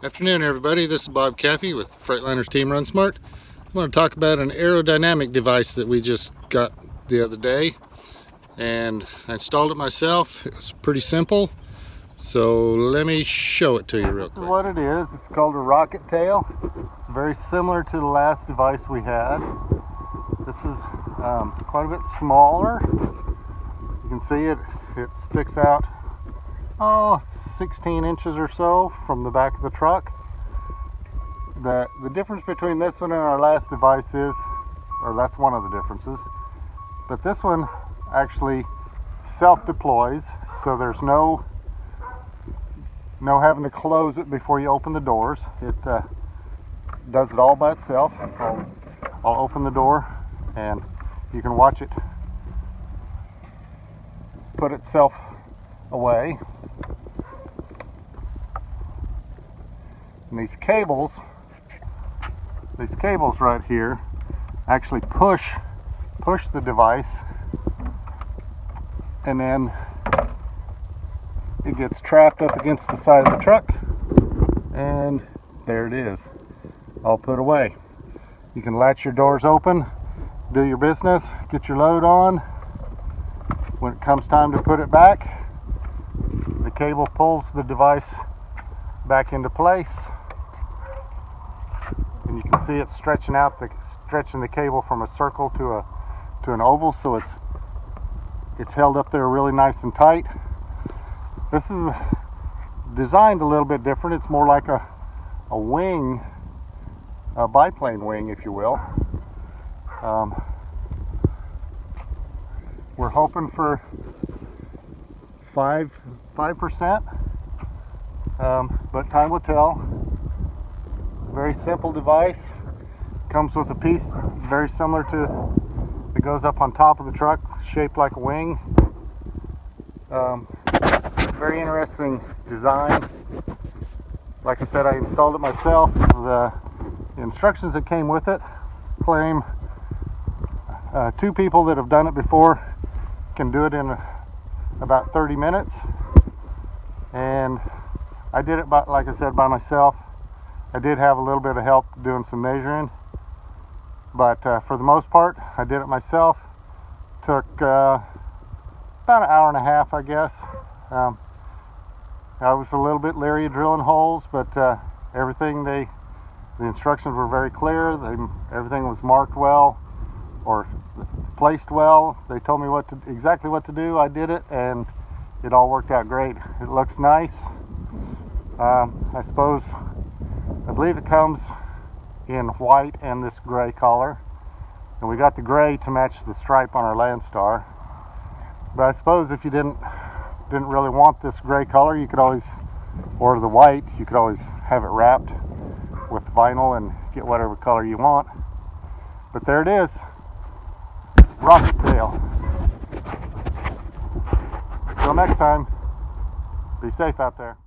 Afternoon, everybody. This is Bob Caffey with Freightliner's Team Run Smart. I'm going to talk about an aerodynamic device that we just got the other day, and I installed it myself. It was pretty simple, so let me show it to you real quick. This is what it is. It's called a Rocketail. It's very similar to the last device we had. This is quite a bit smaller. You can see it sticks out 16 inches or so from the back of the truck. The difference between this one and our last device is, or that's one of the differences, but this one actually self-deploys, so there's no having to close it before you open the doors. It does it all by itself. I'll open the door and you can watch it put itself away. And these cables right here actually push the device, and then it gets trapped up against the side of the truck, and there it is, all put away. You can latch your doors open, do your business, get your load on. When it comes time to put it back, the cable pulls the device back into place, and you can see it stretching the cable from a circle to an oval, so it's held up there really nice and tight. This is designed a little bit different. It's more like a wing, a biplane wing, if you will. We're hoping for 5%, but time will tell. Very simple device. Comes with a piece very similar to that goes up on top of the truck, shaped like a wing. Very interesting design. Like I said, I installed it myself. The instructions that came with it claim 2 people that have done it before can do it in about 30 minutes, and I did it like I said, by myself. I did have a little bit of help doing some measuring, but for the most part I did it myself. Took about an hour and a half, I guess. I was a little bit leery of drilling holes, but the instructions were very clear. Everything was marked well, or placed well. They told me exactly what to do. I did it, and it all worked out great. It looks nice. I believe it comes in white and this gray color, and we got the gray to match the stripe on our Landstar. But I suppose if you didn't really want this gray color, you could always order the white. You could always have it wrapped with vinyl and get whatever color you want. But there it is, Rocketail. Until next time, be safe out there.